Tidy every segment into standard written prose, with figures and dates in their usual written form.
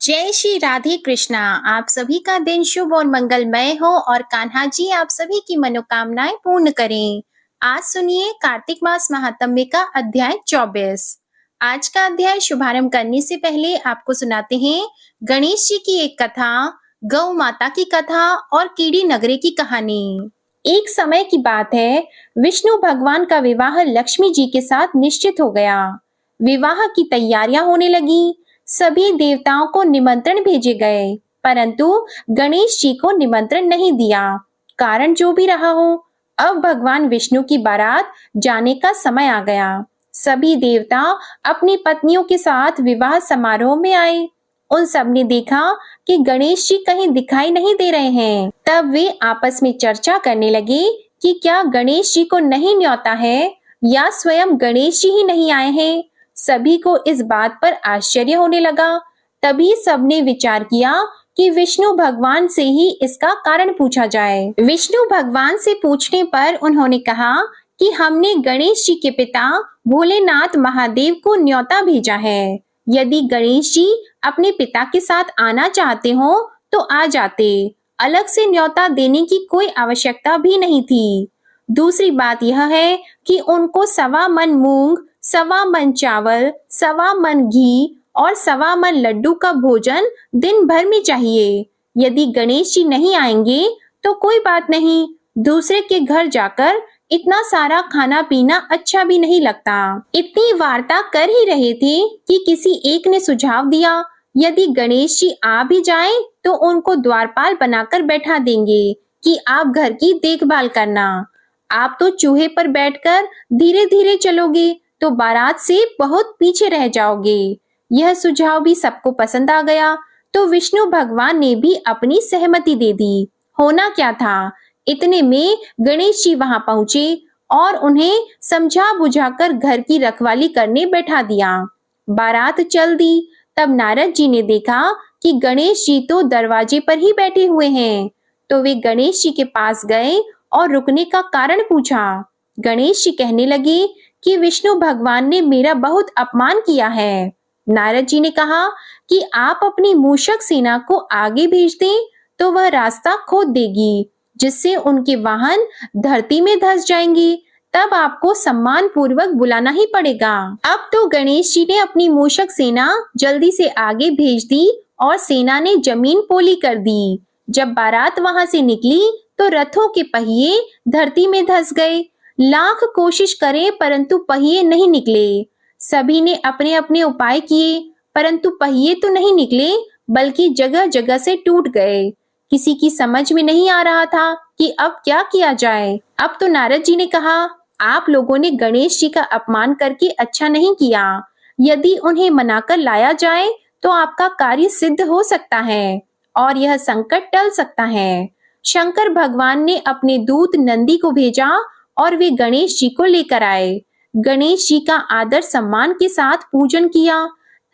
जय श्री राधे कृष्णा। आप सभी का दिन शुभ और मंगलमय हो और कान्हा जी आप सभी की मनोकामनाएं पूर्ण करें। आज सुनिए कार्तिक मास महात्म्य का अध्याय 24। आज का अध्याय शुभारंभ करने से पहले आपको सुनाते हैं गणेश जी की एक कथा, गौ माता की कथा और कीड़ी नगरी की कहानी। एक समय की बात है, विष्णु भगवान का विवाह लक्ष्मी जी के साथ निश्चित हो गया। विवाह की तैयारियां होने लगी। सभी देवताओं को निमंत्रण भेजे गए, परंतु गणेश जी को निमंत्रण नहीं दिया। कारण जो भी रहा हो, अब भगवान विष्णु की बारात जाने का समय आ गया। सभी देवता अपनी पत्नियों के साथ विवाह समारोह में आए। उन सब ने देखा कि गणेश जी कहीं दिखाई नहीं दे रहे हैं। तब वे आपस में चर्चा करने लगे कि क्या गणेश जी को नहीं न्योता है या स्वयं गणेश जी ही नहीं आए हैं। सभी को इस बात पर आश्चर्य होने लगा। तभी सबने विचार किया कि विष्णु भगवान से ही इसका कारण पूछा जाए। विष्णु भगवान से पूछने पर उन्होंने कहा कि हमने गणेश जी के पिता भोलेनाथ महादेव को न्योता भेजा है। यदि गणेश जी अपने पिता के साथ आना चाहते हो तो आ जाते। अलग से न्योता देने की कोई आवश्यकता भी नहीं थी। दूसरी बात यह है कि उनको 1.25 मन मूंग, 1.25 मन चावल, 1.25 मन घी और 1.25 मन लड्डू का भोजन दिन भर में चाहिए। यदि गणेश जी नहीं आएंगे तो कोई बात नहीं, दूसरे के घर जाकर इतना सारा खाना पीना अच्छा भी नहीं लगता। इतनी वार्ता कर ही रहे थे कि किसी एक ने सुझाव दिया, यदि गणेश जी आ भी जाएं तो उनको द्वारपाल बनाकर बैठा देंगे कि आप घर की देखभाल करना। आप तो चूहे पर बैठकर धीरे धीरे चलोगे तो बारात से बहुत पीछे रह जाओगे। यह सुझाव भी सबको पसंद आ गया, तो विष्णु भगवान ने भी अपनी सहमति दे दी। होना क्या था, इतने में गणेश जी वहां पहुंचे और उन्हें समझा बुझाकर घर की रखवाली करने बैठा दिया। बारात चल दी। तब नारद जी ने देखा कि गणेश जी तो दरवाजे पर ही बैठे हुए हैं, तो वे गणेश जी के पास गए और रुकने का कारण पूछा। गणेश जी कहने लगे कि विष्णु भगवान ने मेरा बहुत अपमान किया है। नारद जी ने कहा कि आप अपनी मूषक सेना को आगे भेज दें तो वह रास्ता खोद देगी, जिससे उनके वाहन धरती में धंस जाएंगे। तब आपको सम्मान पूर्वक बुलाना ही पड़ेगा। अब तो गणेश जी ने अपनी मूषक सेना जल्दी से आगे भेज दी और सेना ने जमीन पोली कर दी। जब बारात वहां से निकली तो रथों के पहिए धरती में धंस गए। लाख कोशिश करें परंतु पहिए नहीं निकले। सभी ने अपने अपने उपाय किए, परंतु पहिए तो नहीं निकले, बल्कि जगह जगह से टूट गए। किसी की समझ में नहीं आ रहा था कि अब क्या किया जाए। अब तो नारद जी ने कहा, आप लोगों ने गणेश जी का अपमान करके अच्छा नहीं किया। यदि उन्हें मनाकर लाया जाए तो आपका कार्य सिद्ध हो सकता है और यह संकट टल सकता है। शंकर भगवान ने अपने दूत नंदी को भेजा और वे गणेश जी को लेकर आए। गणेश जी का आदर सम्मान के साथ पूजन किया।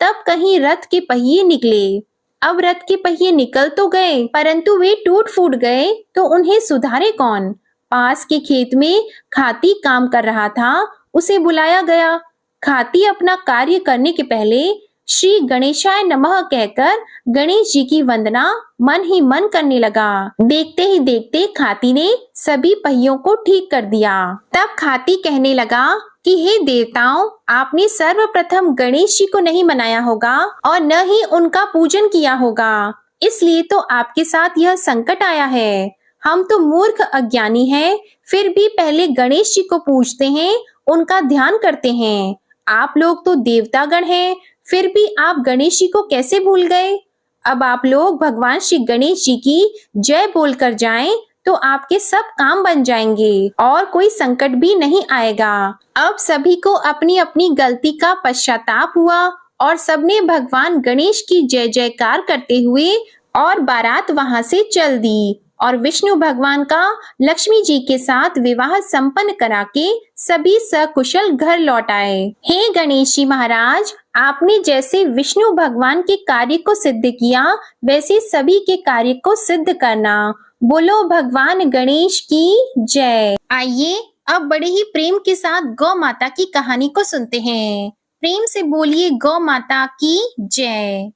तब कहीं रथ के पहिए निकले। अब रथ के पहिए निकल तो गए, परंतु वे टूट फूट गए, तो उन्हें सुधारे कौन। पास के खेत में खाती काम कर रहा था, उसे बुलाया गया। खाती अपना कार्य करने के पहले श्री गणेशाय नमः कहकर गणेश जी की वंदना मन ही मन करने लगा। देखते ही देखते खाती ने सभी पहियों को ठीक कर दिया। तब खाती कहने लगा कि हे देवताओं, आपने सर्वप्रथम गणेश जी को नहीं मनाया होगा और न ही उनका पूजन किया होगा, इसलिए तो आपके साथ यह संकट आया है। हम तो मूर्ख अज्ञानी हैं, फिर भी पहले गणेश जी को पूजते हैं, उनका ध्यान करते हैं। आप लोग तो देवतागण हैं, फिर भी आप गणेश जी को कैसे भूल गए। अब आप लोग भगवान श्री गणेश जी की जय बोलकर जाएं तो आपके सब काम बन जाएंगे और कोई संकट भी नहीं आएगा। अब सभी को अपनी अपनी गलती का पश्चाताप हुआ और सबने भगवान गणेश की जय जयकार करते हुए और बारात वहां से चल दी और विष्णु भगवान का लक्ष्मी जी के साथ विवाह संपन्न करा के सभी सकुशल घर लौट आए। हे गणेश जी महाराज, आपने जैसे विष्णु भगवान के कार्य को सिद्ध किया, वैसे सभी के कार्य को सिद्ध करना। बोलो भगवान गणेश की जय। आइए अब बड़े ही प्रेम के साथ गौ माता की कहानी को सुनते हैं। प्रेम से बोलिए गौ माता की जय।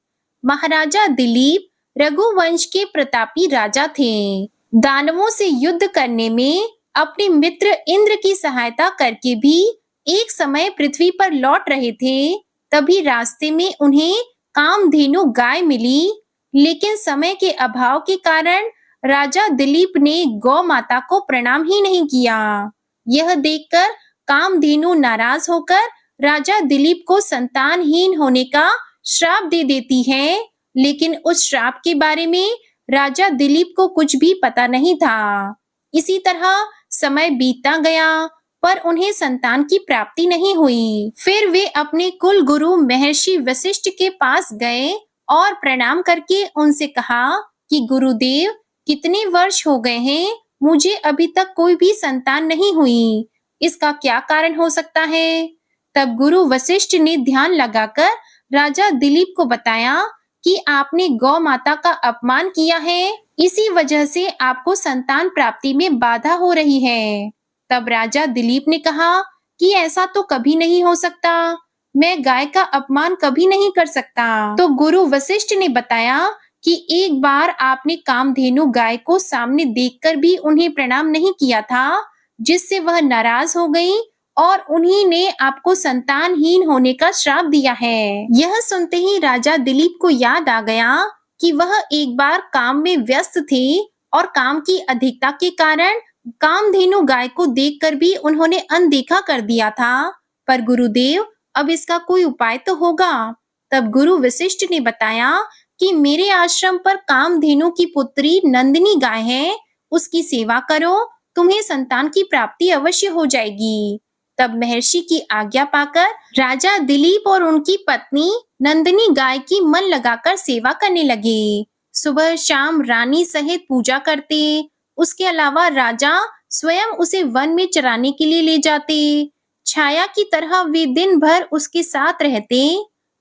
महाराजा दिलीप रघुवंश के प्रतापी राजा थे। दानवों से युद्ध करने में अपने मित्र इंद्र की सहायता करके भी एक समय पृथ्वी पर लौट रहे थे। तभी रास्ते में उन्हें कामधेनु गाय मिली, लेकिन समय के अभाव के कारण राजा दिलीप ने गौ माता को प्रणाम ही नहीं किया। यह देखकर कामधेनु नाराज होकर राजा दिलीप को संतानहीन होने का श्राप दे देती है, लेकिन उस श्राप के बारे में राजा दिलीप को कुछ भी पता नहीं था। इसी तरह समय बीतता गया, पर उन्हें संतान की प्राप्ति नहीं हुई। फिर वे अपने कुल गुरु महर्षि वशिष्ठ के पास गए और प्रणाम करके उनसे कहा कि गुरुदेव, कितने वर्ष हो गए हैं, मुझे अभी तक कोई भी संतान नहीं हुई। इसका क्या कारण हो सकता है? तब गुरु वशिष्ठ ने ध्यान लगाकर राजा दिलीप को बताया कि आपने गौ माता का अपमान किया है, इसी वजह से आपको संतान प्राप्ति में बाधा हो रही है। तब राजा दिलीप ने कहा कि ऐसा तो कभी नहीं हो सकता, मैं गाय का अपमान कभी नहीं कर सकता। तो गुरु वशिष्ठ ने बताया कि एक बार आपने कामधेनु गाय को सामने देखकर भी उन्हें प्रणाम नहीं किया था, जिससे वह नाराज हो गई और उन्हीं ने आपको संतानहीन होने का श्राप दिया है। यह सुनते ही राजा दिलीप को याद आ गया कि वह एक बार काम में व्यस्त थे और काम की अधिकता के कारण कामधेनु गाय को देखकर भी उन्होंने अनदेखा कर दिया था। पर गुरुदेव, अब इसका कोई उपाय तो होगा। तब गुरु वशिष्ठ ने बताया कि मेरे आश्रम पर कामधेनु की पुत्री नंदिनी गाय है, उसकी सेवा करो, तुम्हें संतान की प्राप्ति अवश्य हो जाएगी। तब महर्षि की आज्ञा पाकर राजा दिलीप और उनकी पत्नी नंदिनी गाय की मन लगाकर सेवा करने लगे। सुबह शाम रानी सहित पूजा करते। उसके अलावा राजा स्वयं उसे वन में चराने के लिए ले जाते। छाया की तरह वे दिन भर उसके साथ रहते।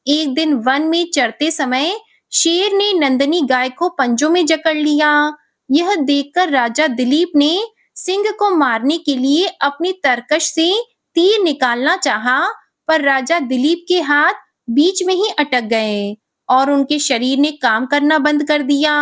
एक दिन वन में चरते समय शेर ने नंदिनी गाय को पंजों में जकड़ लिया। यह देखकर राजा दिलीप ने सिंह को मारने के लिए अपनी तरकश से तीर निकालना चाहा, पर राजा दिलीप के हाथ बीच में ही अटक गए और उनके शरीर ने काम करना बंद कर दिया।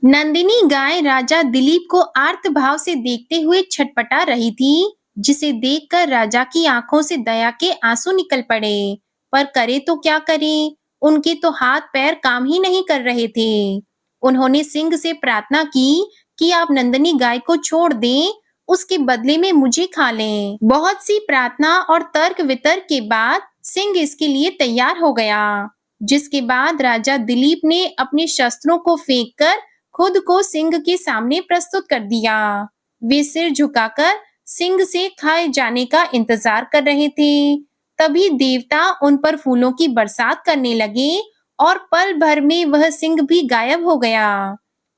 नंदिनी गाय राजा दिलीप को आर्त भाव से देखते हुए छटपटा रही थी, जिसे देखकर राजा की आंखों से दया के आंसू निकल पड़े। पर करे तो क्या करे, उनके तो हाथ पैर काम ही नहीं कर रहे थे। उन्होंने सिंह से प्रार्थना की कि आप नंदिनी गाय को छोड़ दें, उसके बदले में मुझे खा लें। बहुत सी प्रार्थना और तर्क वितर्क के बाद सिंह इसके लिए तैयार हो गया, जिसके बाद राजा दिलीप ने अपने शस्त्रों को फेंककर खुद को सिंह के सामने प्रस्तुत कर दिया। वे सिर झुकाकर सिंह से खाए जाने का इंतजार कर रहे थे। तभी देवता उन पर फूलों की बरसात करने लगे और पल भर में वह सिंह भी गायब हो गया।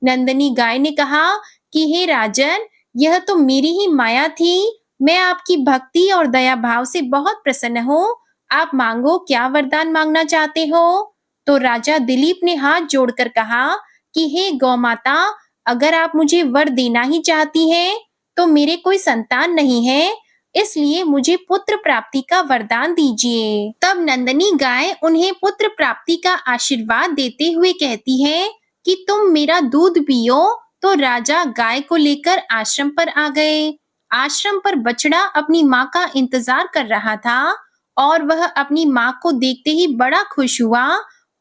नंदिनी गाय ने कहा कि हे राजन, यह तो मेरी ही माया थी। मैं आपकी भक्ति और दया भाव से बहुत प्रसन्न हूँ। आप मांगो, क्या वरदान मांगना चाहते हो? तो राजा दिलीप ने हाथ जोड़कर कहा कि हे गौ माता, अगर आप मुझे वर देना ही चाहती हैं, तो मेरे कोई संतान नहीं है, इसलिए मुझे पुत्र प्राप्ति का वरदान दीजिए। तब नंदिनी गाय उन्हें पुत्र प्राप्ति का आशीर्वाद देते हुए कहती है कि तुम मेरा दूध पियो। तो राजा गाय को लेकर आश्रम पर आ गए। आश्रम पर बछड़ा अपनी माँ का इंतजार कर रहा था और वह अपनी माँ को देखते ही बड़ा खुश हुआ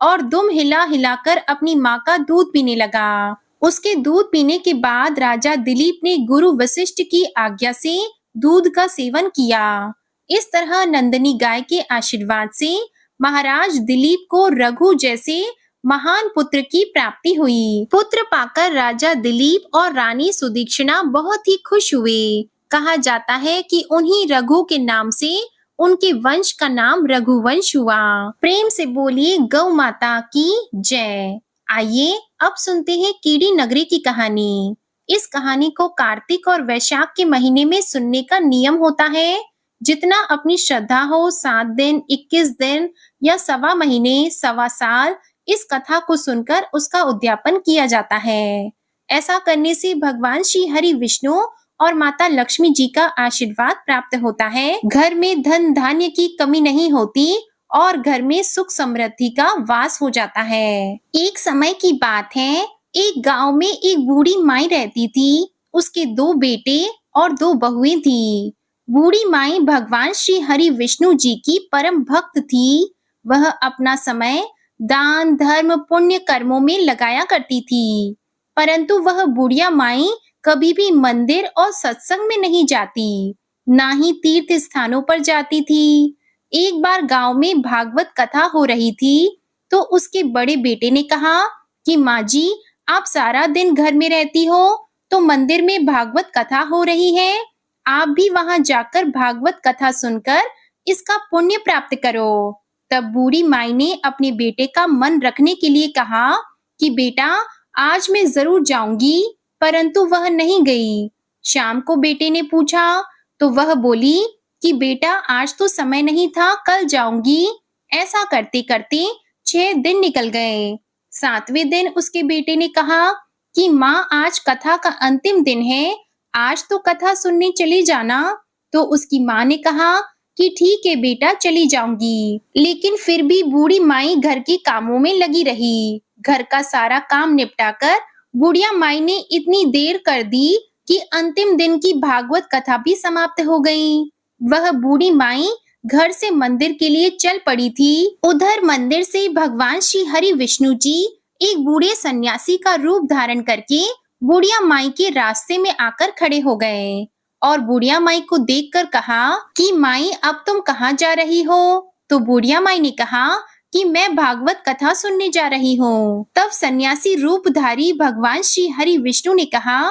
और दुम हिला हिलाकर अपनी माँ का दूध पीने लगा। उसके दूध पीने के बाद राजा दिलीप ने गुरु वशिष्ठ की आज्ञा से दूध का सेवन किया। इस तरह नंदिनी गाय के आशीर्वाद से महाराज दिलीप को रघु जैसे महान पुत्र की प्राप्ति हुई। पुत्र पाकर राजा दिलीप और रानी सुदीक्षिणा बहुत ही खुश हुए। कहा जाता है कि उन्हीं रघु के नाम से उनके वंश का नाम रघुवंश हुआ। प्रेम से बोलिए गौ माता की जय। आइए अब सुनते हैं कीड़ी नगरी की कहानी। इस कहानी को कार्तिक और वैशाख के महीने में सुनने का नियम होता है। जितना अपनी श्रद्धा हो, 7 दिन, 21 दिन या सवा महीने, सवा साल इस कथा को सुनकर उसका उद्यापन किया जाता है। ऐसा करने से भगवान श्री हरि विष्णु और माता लक्ष्मी जी का आशीर्वाद प्राप्त होता है। घर में धन धान्य की कमी नहीं होती और घर में सुख समृद्धि का वास हो जाता है। एक समय की बात है, एक गांव में एक बूढ़ी माई रहती थी। उसके दो बेटे और दो बहुएं थी। बूढ़ी माई भगवान श्री हरि विष्णु जी की परम भक्त थी। वह अपना समय दान, धर्म, पुण्य कर्मों में लगाया करती थी। परंतु वह बुढ़िया माई कभी भी मंदिर और सत्संग में नहीं जाती, ना ही तीर्थ स्थानों पर जाती थी। एक बार गांव में भागवत कथा हो रही थी, तो उसके बड़े बेटे ने कहा कि माँ जी, आप सारा दिन घर में रहती हो, तो मंदिर में भागवत कथा हो रही है, आप भी वहां जाकर भागवत कथा सुनकर इसका पुण्य प्राप्त करो। तब बूढ़ी माई ने अपने बेटे का मन रखने के लिए कहा कि बेटा, आज मैं जरूर जाऊंगी, परंतु वह नहीं गई। शाम को बेटे ने पूछा, तो वह बोली कि बेटा, आज तो समय नहीं था, कल जाऊंगी। ऐसा करते करते 6 दिन निकल गए। 7वें दिन उसके बेटे ने कहा कि माँ, आज कथा का अंतिम दिन है, आज तो कथा सुनने चली जाना। तो उसकी माँ ने कहा कि ठीक है बेटा, चली जाऊंगी। लेकिन फिर भी बूढ़ी माई घर के कामों में लगी रही। घर का सारा काम निपटाकर बुढ़िया माई ने इतनी देर कर दी कि अंतिम दिन की भागवत कथा भी समाप्त हो गई। वह बूढ़ी माई घर से मंदिर के लिए चल पड़ी थी। उधर मंदिर से भगवान श्री हरि विष्णु जी एक बूढ़े सन्यासी का रूप धारण करके बुढ़िया माई के रास्ते में आकर खड़े हो गए और बुढ़िया माई को देखकर कहा कि माई, अब तुम कहाँ जा रही हो? तो बुढ़िया माई ने कहा कि मैं भागवत कथा सुनने जा रही हूँ। तब सन्यासी रूपधारी भगवान श्री हरि विष्णु ने कहा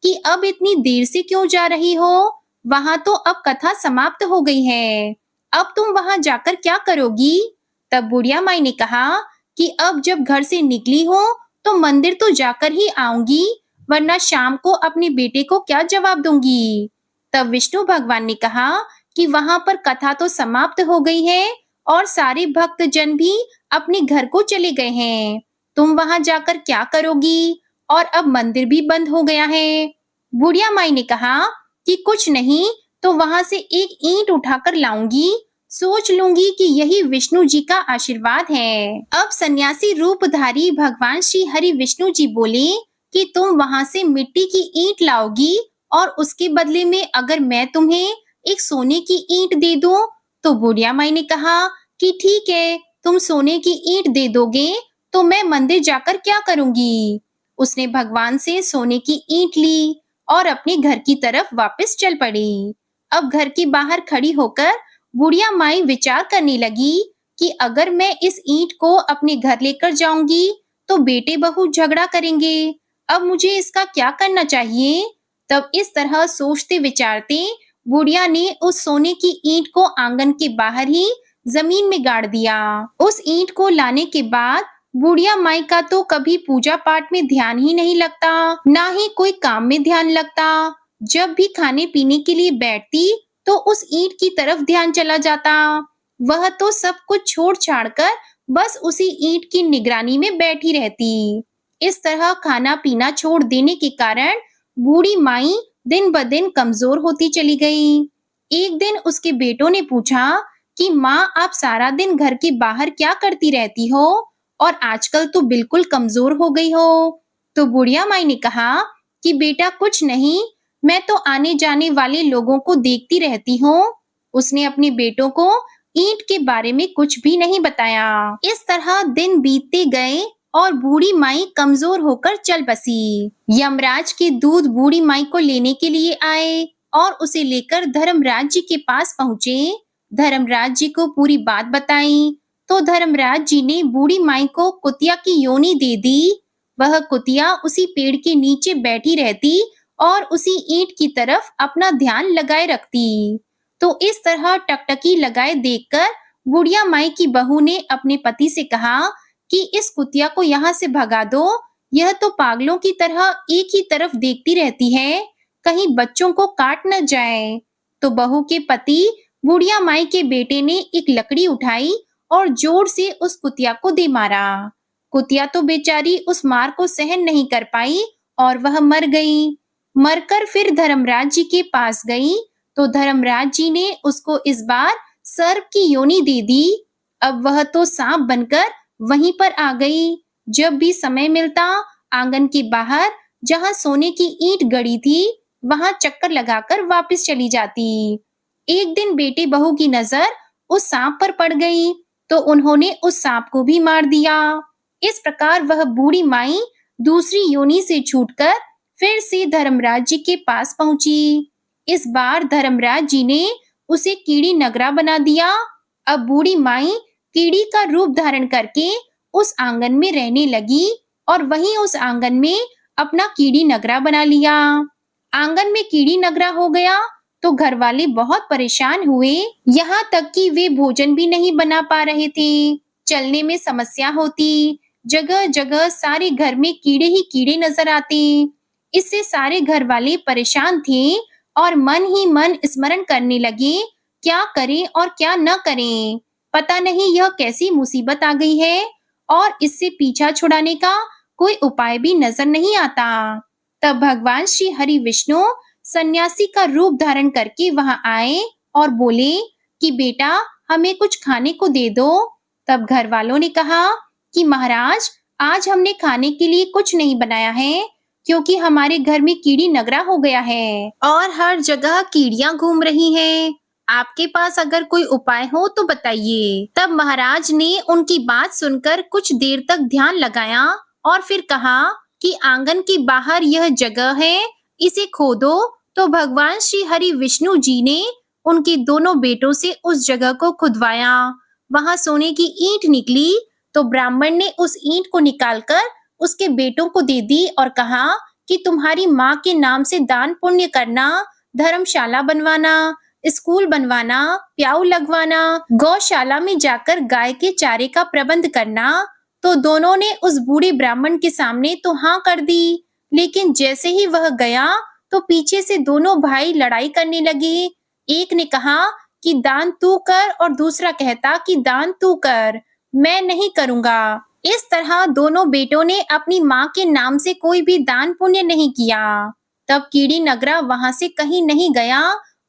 कि अब इतनी देर से क्यों जा रही हो? वहां तो अब कथा समाप्त हो गई है, अब तुम वहां जाकर क्या करोगी? तब बुढ़िया माई ने कहा कि अब जब घर से निकली हो तो मंदिर तो जाकर ही आऊंगी, वरना शाम को अपने बेटे को क्या जवाब दूंगी। तब विष्णु भगवान ने कहा कि वहां पर कथा तो समाप्त हो गई है और सारे भक्त जन भी अपने घर को चले गए हैं, तुम वहां जाकर क्या करोगी? और अब मंदिर भी बंद हो गया है। बुढ़िया माई ने कहा कि कुछ नहीं, तो वहां से एक ईंट उठाकर लाऊंगी, सोच लूंगी कि यही विष्णु जी का आशीर्वाद है। अब सन्यासी रूपधारी भगवान श्री हरि विष्णु जी बोले कि तुम वहां से मिट्टी की ईंट लाओगी और उसके बदले में अगर मैं तुम्हें एक सोने की ईंट दे दूं। तो बुढ़िया माई ने कहा कि ठीक है, तुम सोने की ईंट दे दोगे तो मैं मंदिर जाकर क्या करूंगी। उसने भगवान से सोने की ईंट ली और अपने घर की तरफ वापस चल पड़ी। अब घर के बाहर खड़ी होकर बुढ़िया माई विचार करने लगी कि अगर मैं इस ईंट को अपने घर लेकर जाऊंगी तो बेटे बहू झगड़ा करेंगे, अब मुझे इसका क्या करना चाहिए। तब इस तरह सोचते विचारते बुढ़िया ने उस सोने की ईंट को आंगन के बाहर ही जमीन में गाड़ दिया। उस ईंट को लाने के बाद बुढ़िया माई का तो कभी पूजा पाठ में ध्यान ही नहीं लगता, ना ही कोई काम में ध्यान लगता। जब भी खाने पीने के लिए बैठती तो उस ईंट की तरफ ध्यान चला जाता। वह तो सब कुछ छोड़ छाड़ कर बस उसी ईंट की निगरानी में बैठी रहती। इस तरह खाना पीना छोड़ देने के कारण बूढ़ी माई दिन ब दिन कमजोर होती चली गई। एक दिन उसके बेटों ने पूछा कि माँ, आप सारा दिन घर के बाहर क्या करती रहती हो और आजकल तो बिल्कुल कमजोर हो गई हो। तो बुढ़िया माई ने कहा कि बेटा, कुछ नहीं, मैं तो आने जाने वाले लोगों को देखती रहती हूँ। उसने अपने बेटों को ईंट के बारे में कुछ भी नहीं बताया। इस तरह दिन बीतते गए और बूढ़ी माई कमजोर होकर चल बसी। यमराज के दूत बूढ़ी माई को लेने के लिए आए और उसे लेकर धर्मराज जी के पास पहुंचे। धर्मराज जी को पूरी बात बताई तो धर्मराज जी ने बूढ़ी माई को कुतिया की योनि दे दी। वह कुतिया उसी पेड़ के नीचे बैठी रहती और उसी ईंट की तरफ अपना ध्यान लगाए रखती। तो इस तरह टकटकी लगाए देखकर बुढ़िया माई की बहू ने अपने पति से कहा कि इस कुतिया को यहाँ से भगा दो, यह तो पागलों की तरह एक ही तरफ देखती रहती है, कहीं बच्चों को काट न जाए। तो बहू के पति बुढ़िया माई के बेटे ने एक लकड़ी उठाई और जोर से उस कुतिया को दे मारा। कुतिया तो बेचारी उस मार को सहन नहीं कर पाई और वह मर गई। मरकर फिर धर्मराज जी के पास गई तो धर्मराज जी ने उसको इस बार सर्प की योनि दे दी अब वह तो सांप बनकर वहीं पर आ गई। जब भी समय मिलता, आंगन के बाहर जहां सोने की ईंट गड़ी थी, वहां चक्कर लगाकर वापस चली जाती। एक दिन बेटे बहू की नजर उस सांप पर पड़ गई, तो उन्होंने उस सांप को भी मार दिया। इस प्रकार वह बूढ़ी माई दूसरी योनि से छूटकर फिर से धर्मराज जी के पास पहुंची। इस बार धर्मराज जी ने उसे कीड़ी नगरा बना दिया। अब बूढ़ी माई कीड़ी का रूप धारण करके उस आंगन में रहने लगी और वहीं उस आंगन में अपना कीड़ी नगरा बना लिया। आंगन में कीड़ी नगरा हो गया तो घर वाले बहुत परेशान हुए, यहाँ तक कि वे भोजन भी नहीं बना पा रहे थे। चलने में समस्या होती, जगह जगह सारे घर में कीड़े ही कीड़े नजर आते। इससे सारे घर वाले परेशान थे और मन ही मन स्मरण करने लगे, क्या करें और क्या न करें। पता नहीं यह कैसी मुसीबत आ गई है और इससे पीछा छुड़ाने का कोई उपाय भी नजर नहीं आता। तब भगवान श्री हरि विष्णु सन्यासी का रूप धारण करके वहां आए और बोले कि बेटा, हमें कुछ खाने को दे दो। तब घर वालों ने कहा कि महाराज, आज हमने खाने के लिए कुछ नहीं बनाया है, क्योंकि हमारे घर में कीड़ी नगरा हो गया है और हर जगह कीड़ियां घूम रही हैं। आपके पास अगर कोई उपाय हो तो बताइए। तब महाराज ने उनकी बात सुनकर कुछ देर तक ध्यान लगाया और फिर कहा कि आंगन के बाहर यह जगह है, इसे खोदो। तो भगवान श्री हरि विष्णु जी ने उनके दोनों बेटों से उस जगह को खुदवाया। वहां सोने की ईंट निकली, तो ब्राह्मण ने उस ईंट को निकालकर उसके बेटों को दे दी और कहा कि तुम्हारी माँ के नाम से दान पुण्य करना, धर्मशाला बनवाना, स्कूल बनवाना, प्याऊ लगवाना, गौशाला में जाकर गाय के चारे का प्रबंध करना। तो दोनों ने उस बूढ़े ब्राह्मण के सामने तो हाँ कर दी, लेकिन जैसे ही वह गया तो पीछे से दोनों भाई लड़ाई करने लगे। एक ने कहा कि दान तू कर और दूसरा कहता कि दान तू कर, मैं नहीं करूंगा। इस तरह दोनों बेटों ने अपनी माँ के नाम से कोई भी दान पुण्य नहीं किया। तब कीड़ी नगरा वहां से कहीं नहीं गया,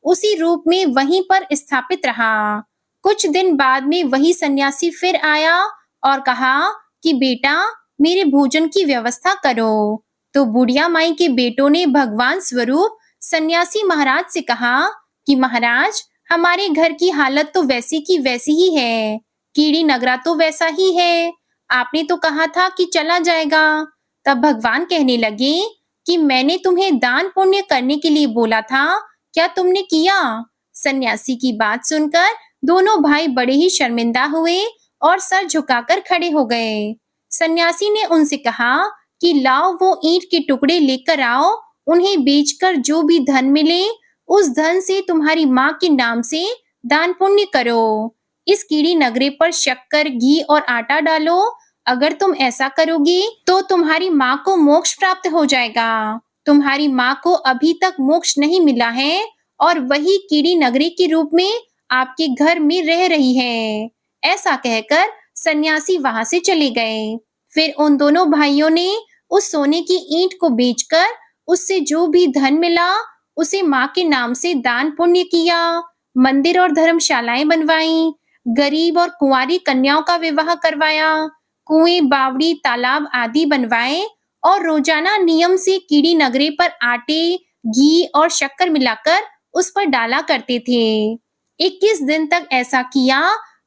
उसी रूप में वहीं पर स्थापित रहा। कुछ दिन बाद में वही सन्यासी फिर आया और कहा कि बेटा, मेरे भोजन की व्यवस्था करो। तो बुढ़िया माई के बेटों ने भगवान स्वरूप सन्यासी महाराज से कहा कि महाराज, हमारे घर की हालत तो वैसी की वैसी ही है, कीड़ी नगरा तो वैसा ही है, आपने तो कहा था कि चला जाएगा। तब भगवान कहने लगे कि मैंने तुम्हें दान पुण्य करने के लिए बोला था, क्या तुमने किया? सन्यासी की बात सुनकर दोनों भाई बड़े ही शर्मिंदा हुए और सर झुकाकर खड़े हो गए। सन्यासी ने उनसे कहा कि लाओ, वो ईंट के टुकड़े लेकर आओ, उन्हें बेचकर जो भी धन मिले उस धन से तुम्हारी माँ के नाम से दान पुण्य करो। इस कीड़ी नगरे पर शक्कर, घी और आटा डालो। अगर तुम ऐसा करोगे तो तुम्हारी माँ को मोक्ष प्राप्त हो जाएगा। तुम्हारी माँ को अभी तक मोक्ष नहीं मिला है और वही कीड़ी नगरी के रूप में आपके घर में रह रही है। ऐसा कहकर सन्यासी वहां से चले गए। फिर उन दोनों भाइयों ने उस सोने की ईंट को बेचकर उससे जो भी धन मिला उसे माँ के नाम से दान पुण्य किया, मंदिर और धर्मशालाएं बनवाई, गरीब और कुंवारी कन्याओं का विवाह करवाया, कुएं, बावड़ी, तालाब आदि बनवाए और रोजाना नियम से कीड़ी नगरे पर आटे, घी और शक्कर मिलाकर उस पर डाला करते थे। 21 दिन तक ऐसा किया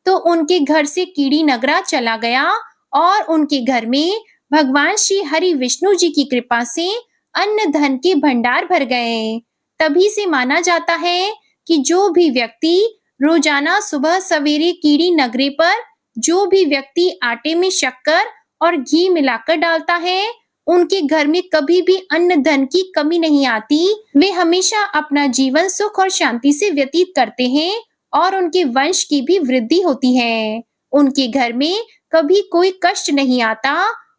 तो उनके घर से कीड़ी नगरा चला गया और उनके घर में भगवान श्री हरि विष्णु जी की कृपा से अन्न धन के भंडार भर गए। तभी से माना जाता है कि जो भी व्यक्ति रोजाना सुबह सवेरे कीड़ी नगरे पर जो भी व्यक्ति आटे में शक्कर और घी मिलाकर डालता है, उनके घर में कभी भी अन्न धन की कमी नहीं आती। वे हमेशा अपना जीवन सुख और शांति से व्यतीत करते हैं और उनके वंश की भी वृद्धि होती है। उनके घर में कभी कोई कष्ट नहीं आता।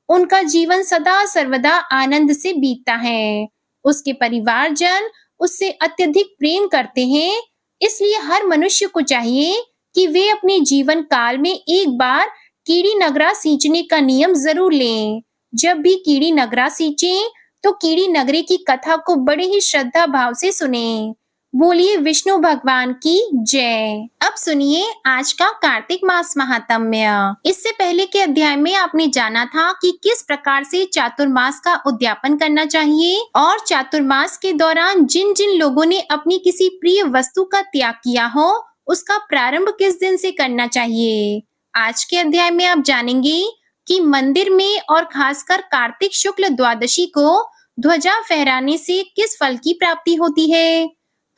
उनका जीवन सदा सर्वदा आनंद से बीतता है। उसके परिवारजन उससे अत्यधिक प्रेम करते हैं। इसलिए हर मनुष्य को चाहिए कि वे अपने जीवन काल में एक बार कीड़ी नगरा सींचने का नियम जरूर लें। जब भी कीड़ी नगरा सींचे तो कीड़ी नगरे की कथा को बड़े ही श्रद्धा भाव से सुने। बोलिए विष्णु भगवान की जय। अब सुनिए आज का कार्तिक मास महात्म्य। इससे पहले के अध्याय में आपने जाना था कि किस प्रकार से चातुर्मास का उद्यापन करना चाहिए और चातुर्मास के दौरान जिन जिन लोगों ने अपनी किसी प्रिय वस्तु का त्याग किया हो उसका प्रारंभ किस दिन से करना चाहिए। आज के अध्याय में आप जानेंगे कि मंदिर में और खासकर कार्तिक शुक्ल द्वादशी को ध्वजा फहराने से किस फल की प्राप्ति होती है।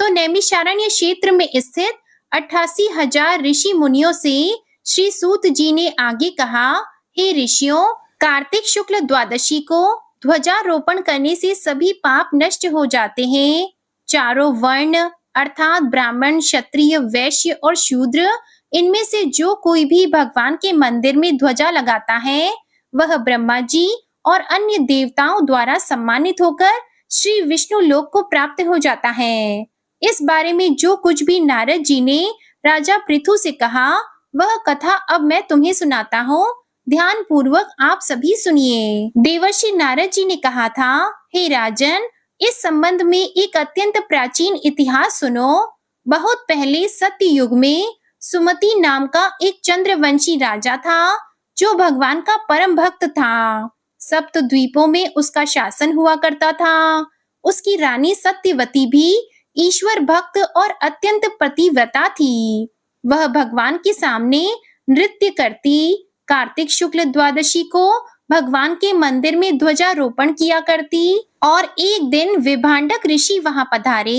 तो नैमिषारण्य क्षेत्र में स्थित 88,000 ऋषि मुनियों से श्री सूत जी ने आगे कहा, हे ऋषियों, कार्तिक शुक्ल द्वादशी को ध्वजारोपण करने से सभी पाप नष्ट हो जाते हैं। चारों वर्ण अर्थात ब्राह्मण, क्षत्रिय, वैश्य और शूद्र, इनमें से जो कोई भी भगवान के मंदिर में ध्वजा लगाता है वह ब्रह्मा जी और अन्य देवताओं द्वारा सम्मानित होकर श्री विष्णु लोक को प्राप्त हो जाता है। इस बारे में जो कुछ भी नारद जी ने राजा पृथु से कहा वह कथा अब मैं तुम्हें सुनाता हूँ। ध्यान पूर्वक आप सभी सुनिए। देवर्षि नारद जी ने कहा था, हे राजन, इस संबंध में एक अत्यंत प्राचीन इतिहास सुनो। बहुत पहले सत्य युग में सुमति नाम का एक चंद्रवंशी राजा था जो भगवान का परम भक्त था। सप्त द्वीपों में उसका शासन हुआ करता था। उसकी रानी सत्यवती भी ईश्वर भक्त और अत्यंत पतिव्रता थी। वह भगवान के सामने नृत्य करती। कार्तिक शुक्ल द्वादशी को भगवान के मंदिर में ध्वजारोपण किया करती और एक दिन विभांडक ऋषि वहां पधारे।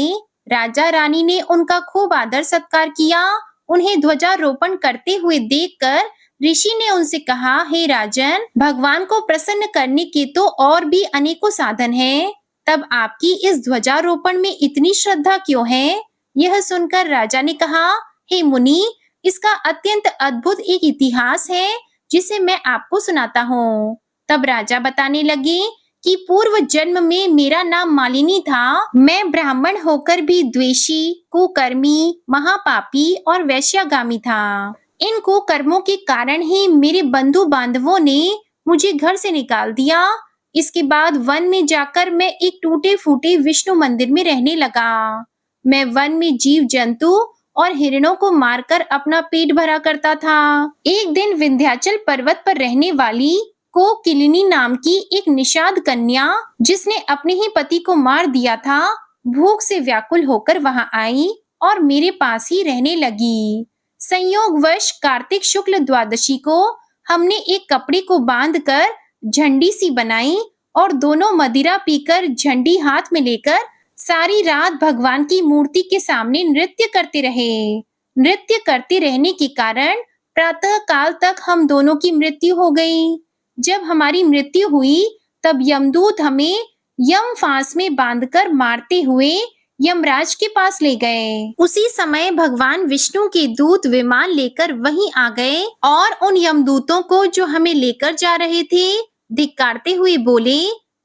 राजा रानी ने उनका खूब आदर सत्कार किया। उन्हें ध्वजारोपण करते हुए देखकर ऋषि ने उनसे कहा, हे राजन, भगवान को प्रसन्न करने के तो और भी अनेकों साधन हैं। तब आपकी इस ध्वजारोपण में इतनी श्रद्धा क्यों है? यह सुनकर राजा ने कहा, हे मुनि, इसका अत्यंत अद्भुत एक इतिहास है जिसे मैं आपको सुनाता हूँ। तब राजा बताने लगे कि पूर्व जन्म में मेरा नाम मालिनी था। मैं ब्राह्मण होकर भी द्वेषी, कुकर्मी, महापापी और वैश्यागामी था। इन कुकर्मों के कारण ही मेरे बंधु बांधवों ने मुझे घर से निकाल दिया। इसके बाद वन में जाकर मैं एक टूटे फूटे विष्णु मंदिर में रहने लगा। मैं वन में जीव जंतु और हिरणों को मारकर अपना पेट भरा करता था। एक दिन विंध्याचल पर्वत पर रहने वाली कोकिलिनी नाम की एक निषाद कन्या, जिसने अपने ही पति को मार दिया था, भूख से व्याकुल होकर वहां आई और मेरे पास ही रहने लगी। संयोगवश कार्तिक शुक्ल द्वादशी को हमने एक कपड़े को बांधकर झंडी सी बनाई और दोनों मदिरा पीकर झंडी हाथ में लेकर सारी रात भगवान की मूर्ति के सामने नृत्य करते रहे। नृत्य करते रहने के कारण प्रातः काल तक हम दोनों की मृत्यु हो गई। जब हमारी मृत्यु हुई तब यमदूत हमें यम फांस में बांधकर मारते हुए यमराज के पास ले गए। उसी समय भगवान विष्णु के दूत विमान लेकर वहीं आ गए और उन यमदूतों को जो हमें लेकर जा रहे थे धिक्कारते हुए बोले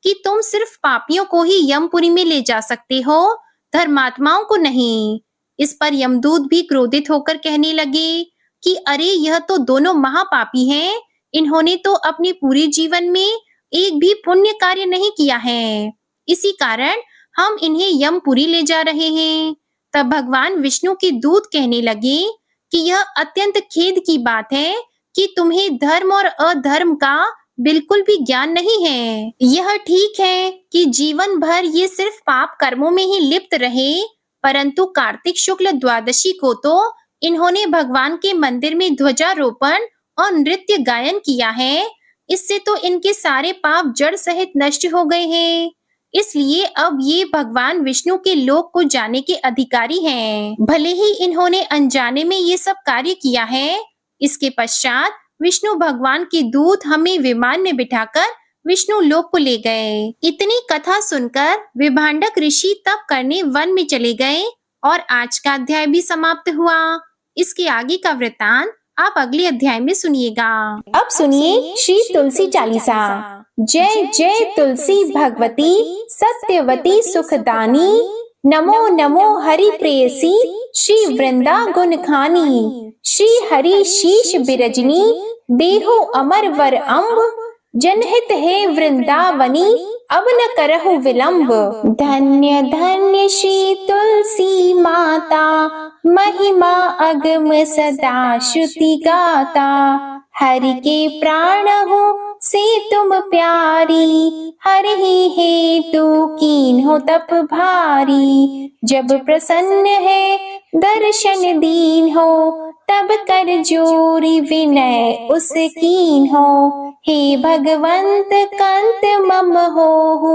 कि तुम सिर्फ पापियों को ही यमपुरी में ले जा सकते हो, धर्मात्माओं को नहीं। इस पर यमदूत भी क्रोधित होकर कहने लगे कि अरे, यह तो दोनों महापापी हैं। इन्होंने तो अपने पूरे जीवन में एक भी पुण्य कार्य नहीं किया है। इसी कारण हम इन्हें यमपुरी ले जा रहे हैं। तब भगवान विष्णु के दूत कहने लगे कि यह अत्यंत खेद की बात है कि तुम्हें धर्म और अधर्म का बिल्कुल भी ज्ञान नहीं है। यह ठीक है कि जीवन भर ये सिर्फ पाप कर्मों में ही लिप्त रहे, परंतु कार्तिक शुक्ल द्वादशी को तो इन्होंने भगवान के मंदिर में ध्वजारोपण और नृत्य गायन किया है। इससे तो इनके सारे पाप जड़ सहित नष्ट हो गए हैं। इसलिए अब ये भगवान विष्णु के लोक को जाने के अधिकारी हैं। भले ही इन्होंने अनजाने में ये सब कार्य किया है। इसके पश्चात विष्णु भगवान के दूत हमें विमान में बिठाकर विष्णु लोक को ले गए। इतनी कथा सुनकर विभांडक ऋषि तप करने वन में चले गए और आज का अध्याय भी समाप्त हुआ। इसके आगे का वृतांत आप अगले अध्याय में सुनिएगा। अब सुनिए श्री तुलसी चालीसा। जय जय तुलसी भगवती सत्यवती सुखदानी, नमो नमो हरि प्रेयसी श्री वृंदा गुण खानी। श्री हरि शीश बिरजनी, देहो अमर वर अम्ब, जनहित है वृंदावनी अब न करहु विलंब। धन्य धन्य श्री तुलसी माता, महिमा अगम सदा श्रुति गाता। हरि के प्राण हो से तुम प्यारी, हरि ही हेतु कीन हो तप भारी। जब प्रसन्न है दर्शन दीन हो, तब कर जोरी विनय उस कीन हो। हे भगवंत कंत मम होहु,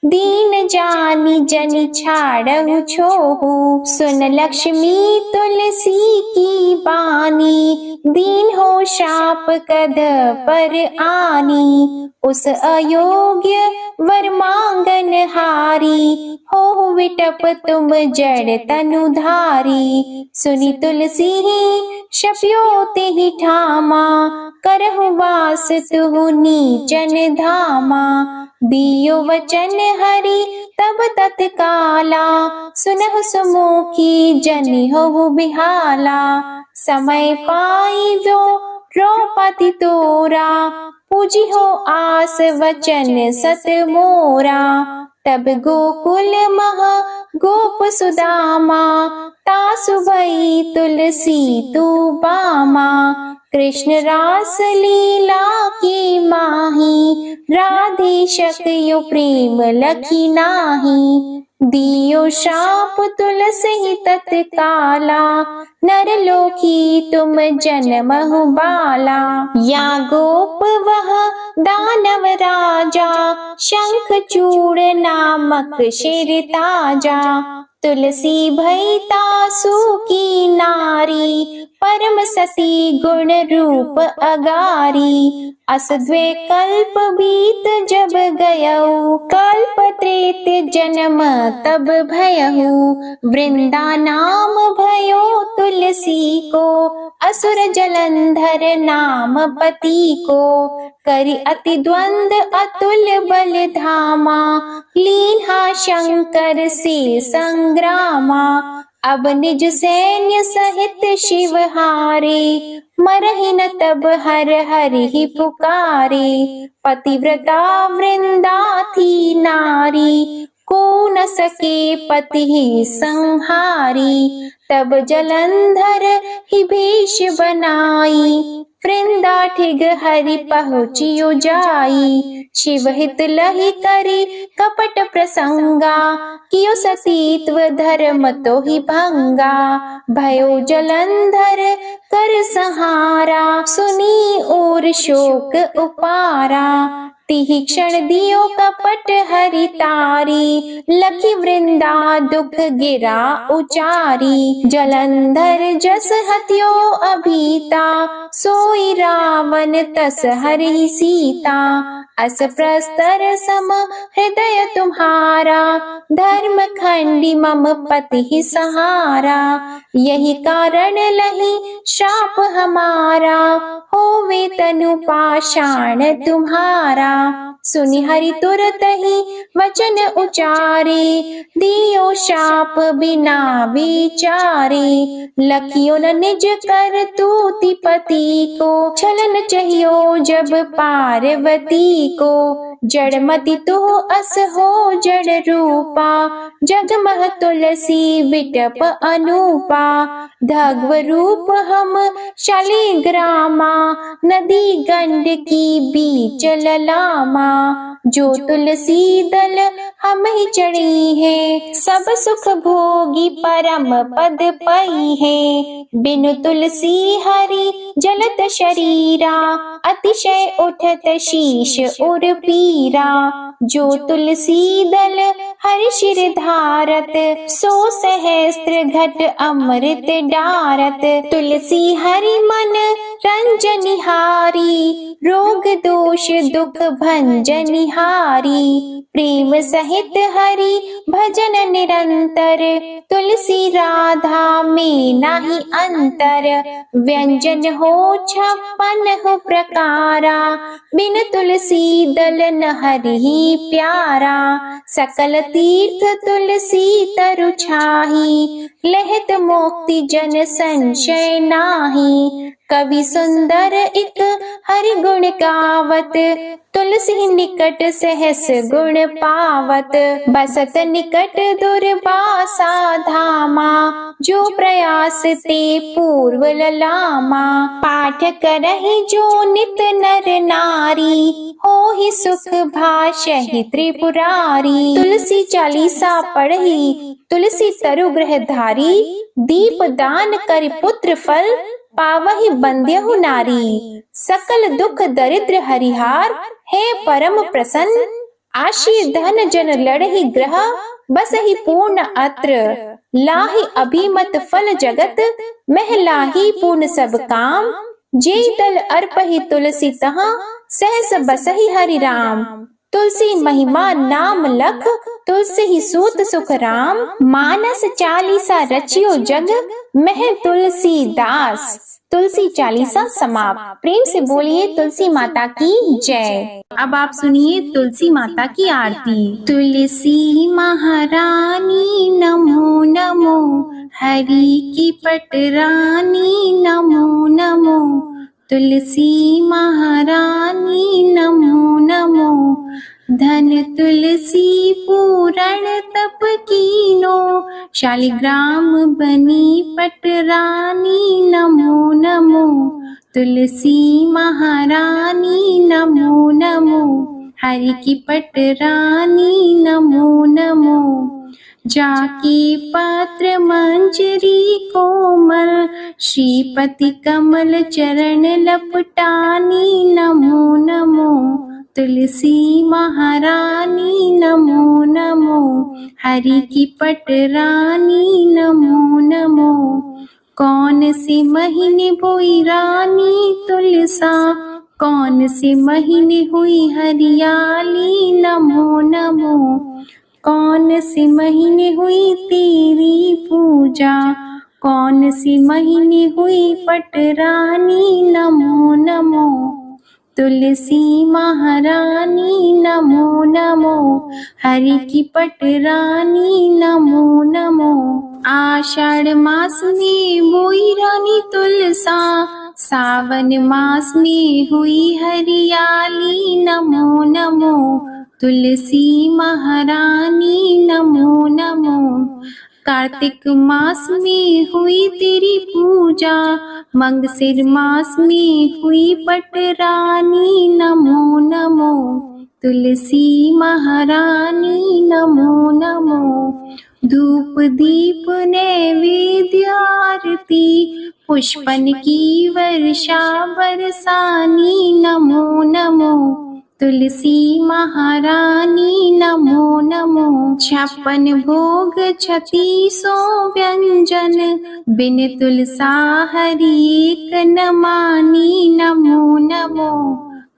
दीन जानी जनि छाड़हु छोहु। सुन लक्ष्मी तुलसी की बानी, दीन हो शाप कद पर आनी। उस अयोग्य वर मांगन हारी, हो विटप तुम जड़ तनुधारी। सुनी तुलसी शप्यो तेहि ठामा, करहु वास तुहु नीचन धामा। दियो वचन हरि तब तत्काला, सुनहु सुमुखी जनि होहु बिहाला। समय पाई वो द्रौपदी तोरा, पूजी हो आस वचन सत मोरा। तब गोकुल मह गोप सुदामा, तासु भई तुलसी तू बामा। कृष्ण रास लीला की माही, राधे शक्यो प्रेम लखी नाही। दियो शाप तुलसी तत्काला, नर लोकी तुम जन्महु बाला। या गोप वह दानव राजा, शंख चूड़ नामक शेर ताजा। तुलसी भई तासु की नारी, परम सती गुण रूप अगारी। अस द्वे कल्प बीत जब गयऊ, कल्प त्रेत जन्म तब भयहु। वृंदा नाम भयो तुलसी को, असुर जलंधर नाम पति को। करि अति द्वंद अतुल बल धामा, लीन्हा शंकर से संग्रामा। अब निज सैन्य सहित शिव हारे, मरहि न तब हर हरि ही पुकारे। पतिव्रता वृंदा थी नारी, को न सके पति ही संहारी। तब जलंधर ही भेष बनाई, वृंदा ठिग हरि पहुँचियो जाई। शिव हित लहि करी कपट प्रसंगा, कियो सतीत्व धर्म तो ही भंगा। भयो जलंधर कर संहारा, सुनी और शोक उपारा। तिहि क्षण दियो कपट हरि तारी, लखी वृंदा दुख गिरा उचारी। जलंधर जस हत्यो अभीता, सोई रावण तस हरि सीता। अस प्रस्तर सम हृदय तुम्हारा, धर्म खंडी मम पति सहारा। यही कारण लही शाप हमारा, होवे तनु पाषाण तुम्हारा। सुनि हरि तुरत ही वचन उचारे, दियो शाप बिना विचारे। लखियो न निज कर तूति पति को, छलन चाहियो जब पार्वती को। जड़मति तू अस हो जड़ रूपा, जगमह तुलसी विटप अनूपा। धग्व रूप हम शालिग्रामा, नदी गंड की बीच ललामा। जो तुलसी दल हम ही चढ़ी है, सब सुख भोगी परम पद पई है। बिनु तुलसी हरि जलत शरीरा, अतिशय उठत शीश उर पीरा। जो तुलसी दल हरि शिर धारत, सो सहस्त्र घट अमृत डारत। तुलसी हरि मन रंजनिहारी, रोग दोष दुख भंजनिहारी। प्रेम सहित हरि भजन निरंतर, तुलसी राधा में नाही अंतर, व्यंजन हो 56 प्रकारा, बिन तुलसी दल न हरि प्यारा, सकल तीर्थ तुलसी तरु छाही, लहत मोक्ति जन संशय नाही, कवि सुंदर एक हरि गुण गावत, तुलसी निकट सहस गुण पावत, बसत निकट दुर्वासा धामा, जो प्रयास ते पूर्व ललामा, पाठ करहि जो नित नर नारी, हो ही सुख भाषहि त्रिपुरारी, तुलसी चालीसा पढ़ी तुलसी तरु ग्रह धारी, दीप दान कर पुत्र फल, पावहि बंध्यहु नारी, सकल दुख दरिद्र हरिहार, हे परम प्रसन्न, आशी धन जन लड़हि ग्रह, बसहि पूर्ण अत्र, लाहि अभिमत फल जगत, मह लाहि पूर्ण सब काम, जे दल अर्पहि तुलसी तहाँ, सहस बसहि हरि राम, तुलसी महिमा नाम लख, तुलसी ही सूत सुख राम, मानस चालीसा रचियो जग, मह तुलसी दास। तुलसी चालीसा समाप्त। प्रेम से बोलिए तुलसी माता की जय। अब आप सुनिए तुलसी माता की आरती। तुलसी महारानी नमो नमो, हरि की पटरानी नमो नमो, तुलसी महारानी नमो नमो, धन तुलसी पूरण तप कीनो, शालिग्राम बनी पटरानी नमो नमो, तुलसी महारानी नमो नमो, हरि की पटरानी नमो नमो, जाकी पत्र मंजरी कोमल, श्रीपति कमल चरण लपटानी नमो नमो, तुलसी महारानी नमो नमो, हरि की पटरानी नमो नमो, कौन से महीने बोई रानी तुलसा, कौन से महीने हुई हरियाली नमो नमो, कौन से महीने हुई तेरी पूजा, कौन से महीने हुई पटरानी नमो नमो, तुलसी महारानी नमो नमो, हरि की पटरानी नमो नमो, आषाढ़ मास में बोई रानी तुलसा, सावन मास में हुई हरियाली नमो नमो, तुलसी महारानी नमो नमो, कार्तिक मास में हुई तेरी पूजा, मंगसिर मास में हुई पटरानी नमो नमो, तुलसी महारानी नमो नमो, धूप दीप नैवेद्य आरती, पुष्पन की वर्षा बरसानी नमो नमो, तुलसी महारानी नमो नमो, 56 भोग 36 व्यंजन, बिन तुलसा हरि एक न मानी नमो नमो,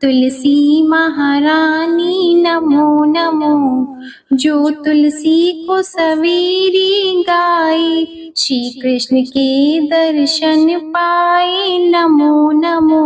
तुलसी महारानी नमो नमो, जो तुलसी को सवेरे गाए, श्री कृष्ण के दर्शन पाए नमो नमो,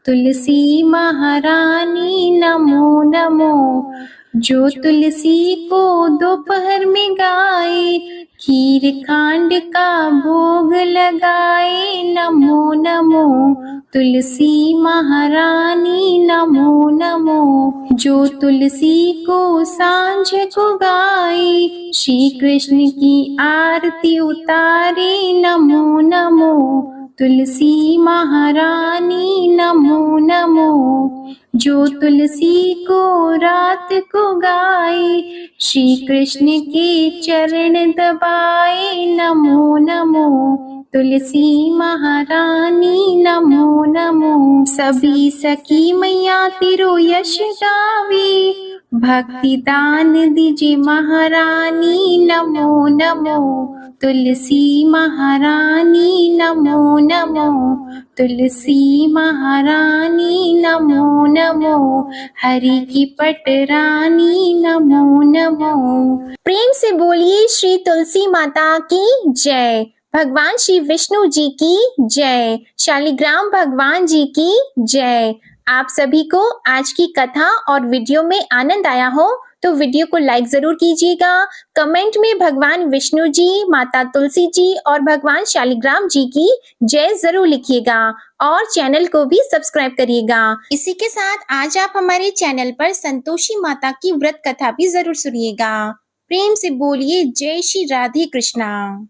तुलसी महारानी नमो नमो, जो तुलसी को दोपहर में गाए, खीर खांड का भोग लगाए नमो नमो, तुलसी महारानी नमो नमो, जो तुलसी को सांझ को गाए, श्री कृष्ण की आरती उतारे नमो नमो, तुलसी महारानी नमो नमो, जो तुलसी को रात को गाए, श्री कृष्ण के चरण दबाए नमो नमो, तुलसी महारानी नमो नमो, सभी सखी मैया तेरो यश गावे, भक्ति दान दीजिए महारानी, नमो नमो तुलसी महारानी, नमो नमो तुलसी महारानी, नमो नमो हरि की पटरानी, नमो नमो। प्रेम से बोलिए श्री तुलसी माता की जय। भगवान श्री विष्णु जी की जय। शालिग्राम भगवान जी की जय। आप सभी को आज की कथा और वीडियो में आनंद आया हो तो वीडियो को लाइक जरूर कीजिएगा। कमेंट में भगवान विष्णु जी, माता तुलसी जी और भगवान शालिग्राम जी की जय जरूर लिखिएगा और चैनल को भी सब्सक्राइब करिएगा। इसी के साथ आज आप हमारे चैनल पर संतोषी माता की व्रत कथा भी जरूर सुनिएगा। प्रेम से बोलिए जय श्री राधे कृष्णा।